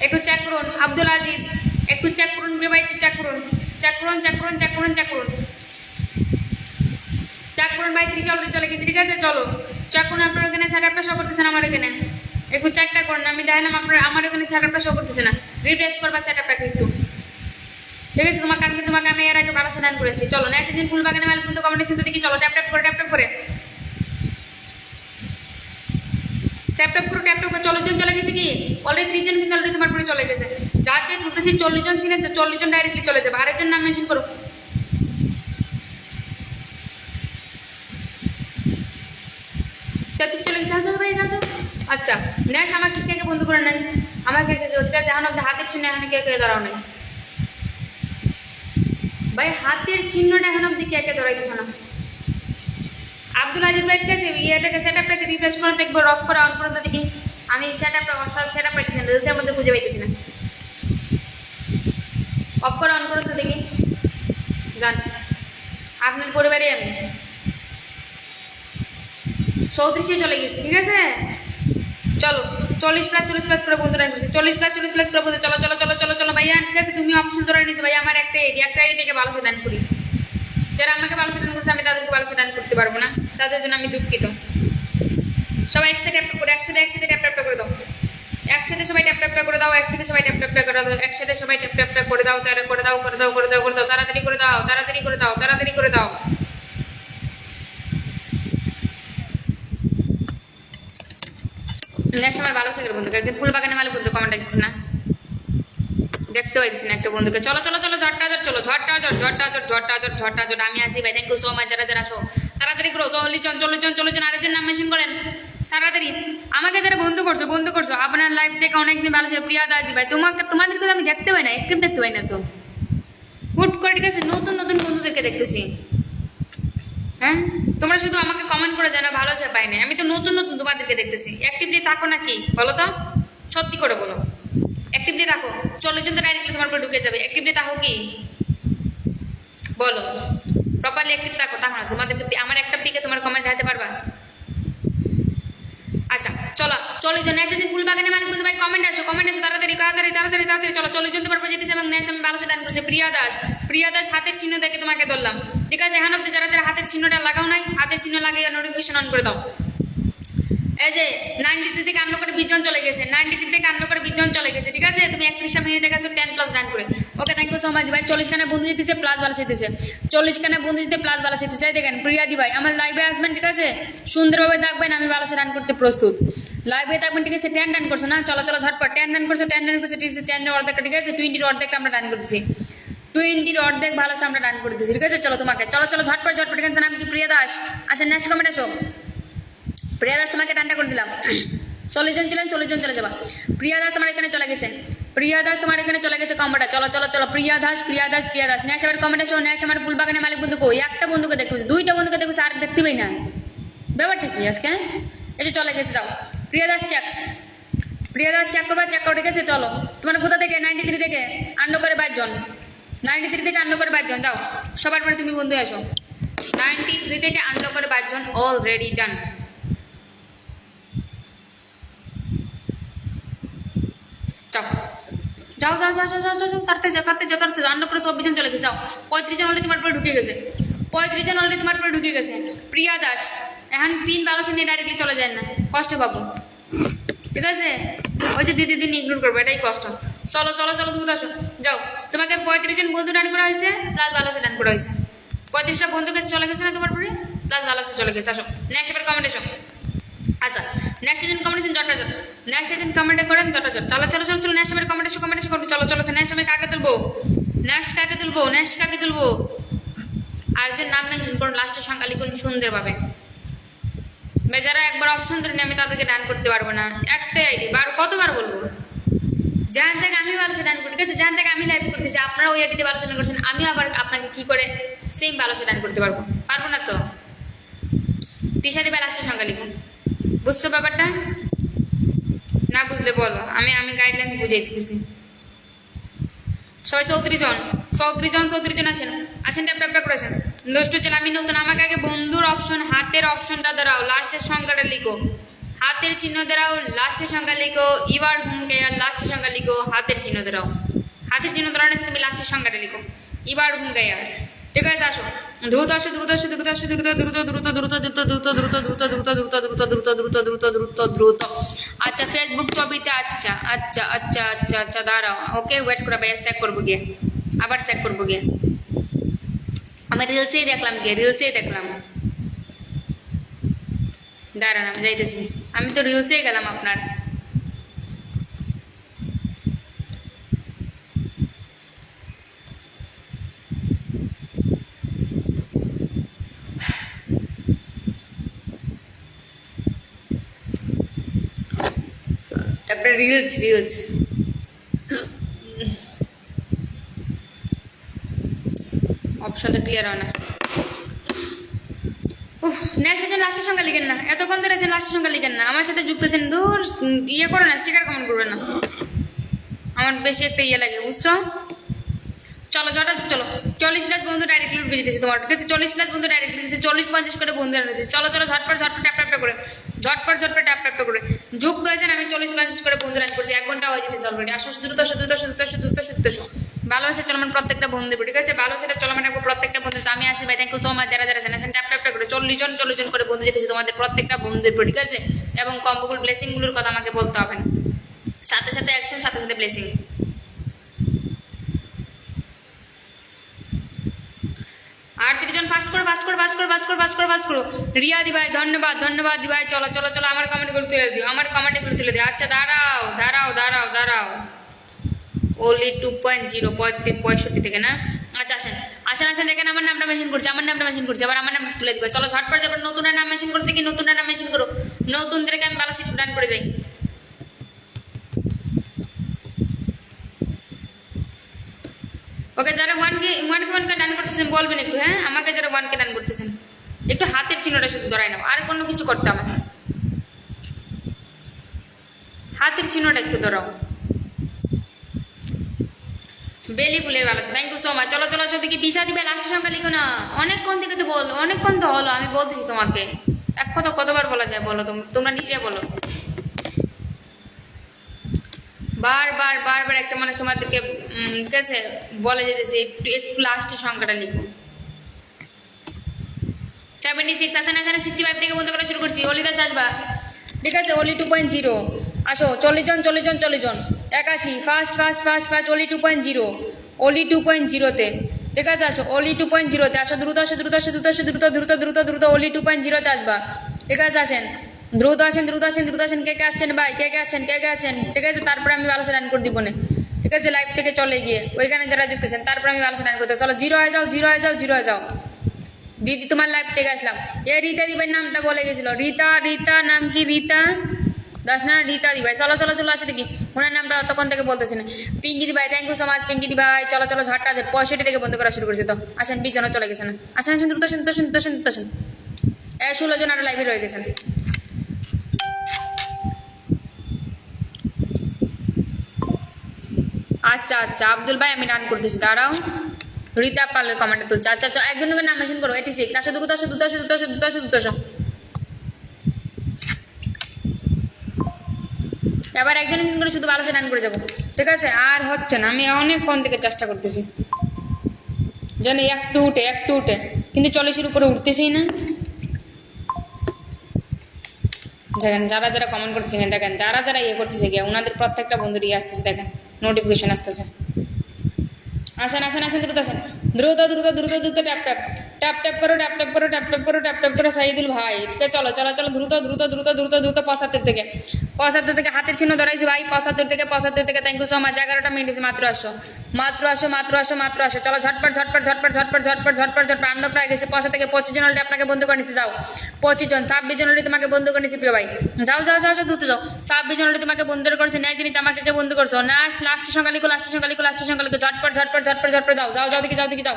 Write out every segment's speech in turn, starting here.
একটু চেক করুন। আব্দুল আজিজ একটু চেক করুন, প্রিয় ভাই চেক করুন, চেক করুন, চেক করুন, চেক করুন, চেক করুন, চেক করুন ভাই। 30 অলরেডি চলে গেছে, ঠিক আছে? চলো চেক করুন। আপনার এখানে সেটআপটা শো করতেছেন আমার এখানে, একটু চেকটা করুন। আমি দেখলাম আপনার আমার এখানে সেটআপটা শো করতেছে না, রিফ্রেশ করবা সেটআপটাকে একটু, ঠিক আছে? তোমাকে আমি এর আগে 1200 দান করেছি। চলো নেক্সট দিন ফুলবাগানে মাল কিন্তু কমেন্টেশন তো দেখি। চলো ট্যাপ ট্যাপ করে, ট্যাপ ট্যাপ করে, ট্যাপ ট্যাপ করে, ট্যাপ ট্যাপ করে। 40 জন চলে গেছে কি অলরেডি? 3 জন কিন্তু অলরেডি তোমার পরে চলে গেছে। যাকে ঘুরতেছি 40 জন ছিলেন তো 40 জন ডাইরেক্টলি চলে যাবে। আরেকজন নাম মেনশন করো। 33 চলে গেছে। আসো ভাই যাও। আচ্ছা নেক্সট আমাকে কে কে বন্ধু করে নাই? আমাকে কে কে জাহান অব্দি হাতের চিহ্ন এখানে কে কে ধরাও নাই ভাই? হাতের চিহ্নটা এখন অব্দি কে কে ধরাইতেছ না? আব্দুল আজিজ ভাই ঠিক আছে, ইয়েটাকে সেটআপটাকে রিফ্রেশ করে দেখবো, রফ করে অন করে দেখি। আমি সেটআপটা সব সেটআপ পাইতেছি না, রিলসের মধ্যে খুঁজে পাইতেছি না। অফ করে অন করে তো দেখি। জান আপনার পরিবারে আমি 34 চলে গেছি, ঠিক আছে? চলো 40+40+ করে বন্ধু রাখছি, 40+40+ করে বন্ধু। চলো চলো চলো চলো চলো ভাইয়া, ঠিক আছে? তুমি অপশন ধরে নিচ্ছি ভাইয়া। আমার একটা আইডি থেকে ভালো সে দান করি। যারা আমাকে ভালো সে দান করছে আমি তাদেরকে ভালো সে দান করতে পারবো না, তাদের জন্য আমি দুঃখিত। সবাই একসাথে ট্যাপ করে, একসাথে ট্যাপ ট্যাপ করে দাও। একসাথে সবাই ট্যাপ ট্যাপ করে দাও, একসাথে সবাই ট্যাপ ট্যাপ করে দাও, একসাথে সবাই ট্যাপ ট্যাপ করে দাও, করে দাও, করে দাও, করে দাও, করে দাও, তাড়াতাড়ি করে দাও, তাড়াতাড়ি করে দাও, তাড়াতাড়ি করে দাও। নেক্সট আমার ভালো সাগের বন্ধুকে একদিন ফুলবাগানে মালে বন্ধু কমেন্ট আসছে না, দেখতে পাইছি না একটা বন্ধুকে। চলো চলো চলো ঝটটা ঝট, চলো ঝটটা ঝট, ঝটটা ঝট, ঝটটা ঝট, ঝটটা ঝট। আমি আসি ভাই, থ্যাংক ইউ সো মাচ। যারা যারা আসো তাড়াতাড়ি করো। 40 জন 40 জন 40 জন। আরেকজন নাম মেনশন করেন তাড়াতাড়ি। আমাকে যারা বন্ধু করছো আপনার লাইফ থেকে অনেকদিন ভালো ছিল। প্রিয়া দাদি ভাই তোমাদেরকে আমি দেখতে পাই না, একটু দেখতে পাই না তো। হুট করে ঠিক আছে নতুন নতুন বন্ধুদেরকে দেখতেছি। হ্যাঁ তোমরা শুধু আমাকে কমেন্ট করে জানো ভালো সে পাই না, আমি তো নতুন নতুন তোমাদেরকে দেখতেছি। অ্যাক্টিভলি থাকো নাকি বলো তো, সত্যি করে বলো। অ্যাক্টিভলি থাকো। 40 জন তো ডাইরেক্টলি তোমার উপরে ঢুকে যাবে। অ্যাক্টিভলি থাকো কি বলো? প্রপারলি অ্যাক্টিভ থাকো না? তোমাদেরকে আমার একটা পিকে তোমার কমেন্ট দেখাতে পারবা? আচ্ছা চলো 40 জন। নেক্সট দিন ফুলবাগানে মালিক বলতে ভাই কমেন্ট আসো, কমেন্ট আসো তাড়াতাড়ি তাড়াতাড়ি তাড়াতাড়ি তাড়াতাড়ি। চলো 40 জন তোমার উপরে যেতেছে। এবং নেক্সট আমি ভালো সে ডান করছি। প্রিয়া দাস হাতের চিহ্ন দেখে তোমাকে ধরলাম, ঠিক আছে? এখন অব্দি যারা যারা হাতের চিহ্নটা লাগাও নাই, হাতের চিহ্ন লাগিয়ে নোটিফিকেশন অন করে দাও। এই যে 93 থেকে আন্ন করে 20 জন চলে গেছে, 93 থেকে আন্ন করে 20 জন চলে গেছে, ঠিক আছে? তুমি 31 মিনিটে গেছো 10+ রান করে। Okay thank you so much ভাই। 40 খানে বন্ধু জিতেছে প্লাস ভালো জিতেছে, 40 খানে বন্ধু জিতে প্লাস ভালো জিতেছে। দেখেন প্রিয়াদি ভাই আমার লাইভে আসবেন, ঠিক আছে? সুন্দরভাবে থাকবেন, আমি ভালো রান করতে প্রস্তুত। লাইভে থাকবেন, ঠিক আছে? 10 রান করছো না? চলো চলো ঝটপট 10 রান করছো, 10 রান করছো, ঠিক আছে? 10 এর অর্ধেকটা, ঠিক আছে? 20 এর অর্ধেকটা আমরা রান করতেছি, 20 এর অর্ধেক ভালো আমরা রান করতেছি, ঠিক আছে? চলো তোমাকে চলো চলো ঝটপট ঝটপট। এখানে নাম কি? প্রিয়া দাস। আচ্ছা নেক্সট কমেন্ট আসো। প্রিয়া দাস তোমাকে ডান্ডা করে দিলাম। 40 জন ছিলেন, 40 জন চলে যাবা। প্রিয়া দাস তোমার এখানে চলে গেছে, প্রিয়া দাস তোমার এখানে চলে গেছে কমেন্টটা। চলো চলো চলো প্রিয়া দাস প্রিয়া দাস প্রিয়া দাস। নেক্সট আবার কমেন্ট আসো। নেক্সট আমার ফুলবাগানের মালিক বন্ধু কই? একটা বন্ধুকে দেখতে পাচ্ছি, 2টা বন্ধুকে দেখতে আর দেখতে পাই না। ব্যাপারটা কি আজকে? এই যে চলে গেছে। দাও প্রিয়া দাস চেক, প্রিয়া দাস চেক করবা, চেক করো, ঠিক আছে? চলো তোমার কোথা থেকে? 93 থেকে আন্ন করে 22 জন, 93 থেকে আন্ন করে 22 জন। যাও সবার পরে তুমি বন্ধু আসো। 93 থেকে আন্ন করে 22 জন অলরেডি ডান। যাও যাও যাও যাও যাও যাও যাও তাড়াতাড়ি যাও, তাড়াতাড়ি যাও, তাড়াতাড়ি রান্না করে 24 জন চলে গেছে। যাও 35 জন অলরেডি তোমার পরে ঢুকে গেছে, 35 জন অলরেডি তোমার পরে ঢুকে গেছে। প্রিয়া দাস এখন পিন বারোশো নিয়ে ডাইরেক্টলি চলে যায় না, কষ্ট পাবো, ঠিক আছে? ওই যে দিদি দিন ইগনোর করবো, এটাই কষ্ট। চলো চলো চলো তুমি আসো। যাও তোমাকে 35 জন বন্ধু ডান করা হয়েছে প্লাস 1200 ডান করা হয়েছে। 35টা বন্ধুকে চলে গেছে না তোমার পরে, প্লাস 1200 চলে গেছে। আসো নেক্সট এবার কমেন্ট এসো। আচ্ছা নেক্সট দিন কমেন্টেশন জটটা যান, নেক্সট দিন কমেন্টে করেন জটটা যান। চলো চলো চলো চলো নেক্সট এবার কমেন্ট এসো করবো। চলো চলো নেক্সট আমি কাকে তুলবো? নেক্সট কাকে তুলবো? নেক্সট কাকে তুলবো? আরেকজন নাম মেনশন করুন, লাস্টের সংখ্যা লিখুন সুন্দরভাবে। যারা একবার অপশন ধরে আমি তাদেরকে ডান করতে পারবো না। একটাই আইডি কতবার বলবো? যেখান থেকে আমি ভালো ডান করি, ঠিক আছে? যেখান থেকে আমি লাইভ করতেছি আপনারা ওই আইডিতে ভালো ডান করছেন, আমি আবার আপনাকে কি করে সেম ভালো ডান করতে পারবো? পারবো না তো। টিশাদি বা লাস্টের সংখ্যা লিখুন। বুঝছো ব্যাপারটা? না বুঝলে বলো, আমি গাইডলাইন্স বুঝিয়ে দিতেছি। সবাই 34 জন 34 জন 34 জন আসেন, আসেন ট্যাপ ট্যাপ করে আসেন। দুষ্টু ছেলে আমি নতুন, আমাকে আগে বন্ধুর অপশন হাতের অপশনটা দাঁড়াও, লাস্টের সংখ্যাটা লিখো, হাতের চিহ্ন দ্বারাও লাস্টের সংখ্যা লিখো, ইবার হুম গেয়া লাস্টের সংখ্যা লিখো হাতের চিহ্ন দ্বারাও। হাতের চিহ্ন দ্বারা তুমি লাস্টের সংখ্যাটা লিখো, ইবার হুম গেয়া। ঠিক আছে, আসো দ্রুত আসো, দ্রুত আসো, দ্রুত আসো, দ্রুত দ্রুত দ্রুত দ্রুত দ্রুত দ্রুত দ্রুত দ্রুত দ্রুত দ্রুত দ্রুত দ্রুত দ্রুত দ্রুত দ্রুত দ্রুত। আচ্ছা ফেসবুক ছবিতে, আচ্ছা আচ্ছা আচ্ছা আচ্ছা আচ্ছা দাঁড়াও, ওকে ওয়েট করো ভাইয়া, চেক করবো গিয়ে, আবার চেক করবো গিয়ে। আমি রিলসেই দেখলাম গিয়ে, রিলসেই দেখলাম, দাঁড়ান আমি যাইতেছি, আমি তো রিলসেই গেলাম আপনার। তারপরে রিলস, রিলস অপশনটা ক্লিয়ার হয় না। উফ, নেক্সট দিন লাস্টের সংখ্যা লিখেন না, এতক্ষণ ধরে লাস্টের সংখ্যা লিখেন না, আমার সাথে যুক্তছেন, দূর ইয়ে করে না, স্টিকার কমেন্ট করবেন না, আমার বেশি একটা ইয়ে লাগে, বুঝছো? চলো জটা চলো, 40+ বন্ধু ডাইরেক্ট লিখে দিতেছি তোমার কাছে, 40+ বন্ধু ডাইরেক্ট লিখেছি, 40-50 করে বন্ধু আনতেছি। চলো চলো ঝটপট ঝটপট ট্যাপ ট্যাপ করে, ঝটপট ঝটপট ট্যাপ ট্যাপ করে যুক্ত হয়েছেন। আমি 40-50 করে বন্ধু রান করছি, 1 ঘন্টা হয়ে যেতেছে অলরেডি। আসো দ্রুত আসো, দ্রুত আসো, দ্রুত আসো, দ্রুত আসো, দ্রুত আসো। ভালোবাসা চলমান প্রত্যেকটা বন্ধু, ঠিক আছে? ভালোবাসাটা চলমান রাখবো প্রত্যেকটা বন্ধু। আমি আছি ভাই, থ্যাংক ইউ সো মাচ। যারা যারা আছেন ট্যাপ ট্যাপ করে 40 জন করে বন্ধু যেতেছি তোমাদের প্রত্যেকটা বন্ধুর উপর, ঠিক আছে? এবং কম্বোগুলো ব্লেসিংগুলোর কথা আমাকে বলতে হবে না, সাথে সাথে অ্যাকশন, সাথে সাথে ব্লেসিং। আর 30 জন ফাস্ট করো, ফাস্ট করো, ফাস্ট করো, ফাস্ট করো, ফাস্ট করো, ফাস্ট করো। রিয়া দি ভাই ধন্যবাদ, ধন্যবাদ দি ভাই। চলো চলো চলো, আমার কমেন্টগুলো তুলে দিও, আমার কমেন্টগুলো তুলে দিও। আচ্ছা দাঁড়াও দাঁড়াও দাঁড়াও দাঁড়াও, ওনলি 2.0 65 থেকে না? আচ্ছা আসেন আসেন আসেন, দেখেন আমার নামটা মেনশন করছে, আমার নামটা মেনশন করছে, আবার আমার নাম তুলে দিবা। চলো ঝটপট যাবার, নতুন নাম মেনশন করতে কি, নতুন নাম মেনশন করো, নতুন থেকে আমি ভালো সিট ডান করে যাই। ওকে, যারা ওয়ানকে ডান করতেছেন বলবেন একটু, হ্যাঁ আমাকে যারা 1কে ডান করতেছেন একটু হাতের চিহ্নটা শুধু ধরাই নাও, আর কোনো কিছু করতে হবে না, হাতের চিহ্নটা একটু ধরাও। বেলি ফুলের ভালোবাসা, থ্যাংক ইউ সো মাচ। চলো চলো আসো দেখি, দিশা দিবে লাস্টের সংখ্যা লিখো না, অনেকক্ষণ থেকে তো বল, অনেকক্ষণ তো হলো আমি বলতেছি তোমাকে, এক কথা কতবার বলা যায় বলো, তোমরা নিজে বলো। বারবার বারবার একটা মানে তোমাদেরকে ঠিক আছে বলে যেতেছে, একটু একটু লাস্টের সংখ্যাটা লিখো। 76 আসেন আসেন, 65 থেকে বন্ধ করা শুরু করছি। অলিদাস আসবা, ঠিক আছে? অলি 2.0 আসো, 40 জন 40 জন 40 জন 81 ফার্স্ট ফার্স্ট ফার্স্ট ফার্স্ট, অলি 2.0, অলি 2.0-তে, ঠিক আছে? আসো অলি 2.0-তে আসো, দ্রুত আসো, দ্রুত আসো, দ্রুত আসো, দ্রুত দ্রুত দ্রুত দ্রুত অলি 2.0-তে আসবা, ঠিক আছে? আসেন দ্রুত আসেন, দ্রুত আসেন, দ্রুত আসেন। কে কে আসছেন ভাই, কে কে আসছেন, কে কে আসেন, ঠিক আছে? তারপরে আমি ভালো রান করে দিব না, ঠিক আছে? লাইভ থেকে চলে গিয়ে ওইখানে যারা জিততেছেন তারপরে আমি ভালো রান করতে। চলো 0 হয়ে যাও, 0 হয়ে যাও, 0 হয়ে যাও। দিদি তোমার লাইভ থেকে আসলাম। এ রীতা দিভাই নামটা বলে গেছিল, রীতা, রীতা নাম কি? রীতা দাস না, রীতা দিভাই। চলো চলো চলো আসে দেখি, ওনার নামটা তখন থেকে বলতেছি না। পিঙ্কি দিভাই, thank you so much Pinki দিভাই। চলো চলো ঝটকা আছে, 65 থেকে বন্ধ করা শুরু করেছে তো। আসেন 20 জন চলে গেছে না, আসেন আসেন, দ্রুত আসেন, দ্রুত আসেন, দ্রুত আসেন, দ্রুত আসেন। 16 জন আরো লাইভে রয়ে গেছেন। আচ্ছা আচ্ছা আব্দুল ভাই, আমি রান করতেছি, দাঁড়াও। রীতা পালের কমেন্টে তুলছে, আচ্ছা আচ্ছা, একজনকে নাম মেনশন করো। 86 আসো, দ্রুত আসো, দ্রুত আসো, দ্রুত আসো, দ্রুত আসো, দ্রুত আসো। এবার একজন একজন করে শুধু ভালো সে রান করে যাবো, ঠিক আছে? আর হচ্ছে না, আমি অনেকক্ষণ থেকে চেষ্টা করতেছি জানি একটু উঠে একটু উঠে, কিন্তু 40-এর উপরে উঠতেছেই না। দেখেন যারা যারা কমেন্ট করতেছে, দেখেন যারা যারা ইয়ে করতেছে গিয়ে, ওনাদের প্রত্যেকটা বন্ধুর ইয়ে আসতেছে, দেখেন নোটিফিকেশন আসতেছে। আসেন আসেন আসেন, দ্রুত আসেন, দ্রুত দ্রুত দ্রুত দ্রুত ট্যাপ ট্যাপ ট্যাপ ট্যাপ করো, ট্যাপ ট্যাপ করো, ট্যাপ ট্যাপ করো, ট্যাপ ট্যাপ করো। সাইদুল ভাই, ঠিক আছে? চলো চলো চলো, দ্রুত দ্রুত দ্রুত দ্রুত দ্রুত 75 থেকে 75 থেকে হাতের চিহ্ন ধরাইছি ভাই, 75 থেকে থ্যাংক ইউ সো মাচ। 11টা মিনিট আছে, মাত্র আসো, মাত্র আসো, মাত্র আসো, মাত্র আসো। চলো ঝটপট ঝটপট ঝটপট ঝটপট ঝটপট ঝটপট ঝটপট। আন্ড প্রায় গেছে 65 থেকে 25 জন অলরেডি আপনাকে বন্ধ করে নিচ্ছে, যাও 25 জন। 26 জন অলরেডি তোমাকে বন্ধ করে নিচ্ছে প্রিয় ভাই, যাও যাও যাও যাও, দ্রুত যাও। 26 জন অলরেডি তোমাকে বন্ধ করেছে, ন্যায় জিনিস আমাকে কে বন্ধ করছো না? লাস্টের সংখ্যা লিখো, লাস্টের সংখ্যা লিখো, লাস্টের সংখ্যা লিখো, ঝটপট ঝটপট ঝটপট ঝটপট ঝটপট, যাও যাও যাও, দিকে যাও, দিকে যাও।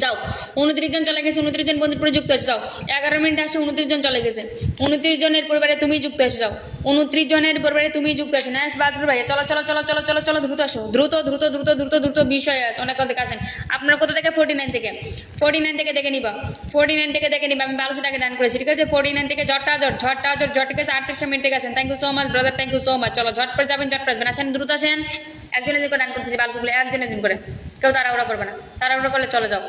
যাও 29 জন চলে গেছে, 29 জন বন্ধুর পরে যুক্ত হয়েছে, যাও 11 মিনিট আসে 29 জন চলে গেছে, 29 জনের পরিবারে তুমি যুক্ত হয়েছে, যাও 29 জনের পরিবারে তুমি যুক্ত হয়েছে। নেক্সট বাদরুল ভাই, চলো চলো চলো চলো চলো চলো দ্রুত আসো, দ্রুত দ্রুত দ্রুত দ্রুত দ্রুত বিষয় আছে অনেক কথা আছেন আপনার কোথা থেকে 49 থেকে 49 থেকে দেখে নিবা, 49 থেকে দেখে নিবা, আমি 1200 টাকা দান করেছি, ঠিক আছে। 49 থেকে ঝটটা ঝট ঠিক আছে। 38 মিনিট থেকে আছেন, thank you so much brother, thank you so much. চলো ঝটপট যাবেন, ঝটপট আসবেন, আসেন দ্রুত আসেন। একজনের করে দান করতেছি 1200 করে, একজনের করে, কেউ তাড়াহুড়া করবে না, তাড়াহুড়া করলে চলে যাও।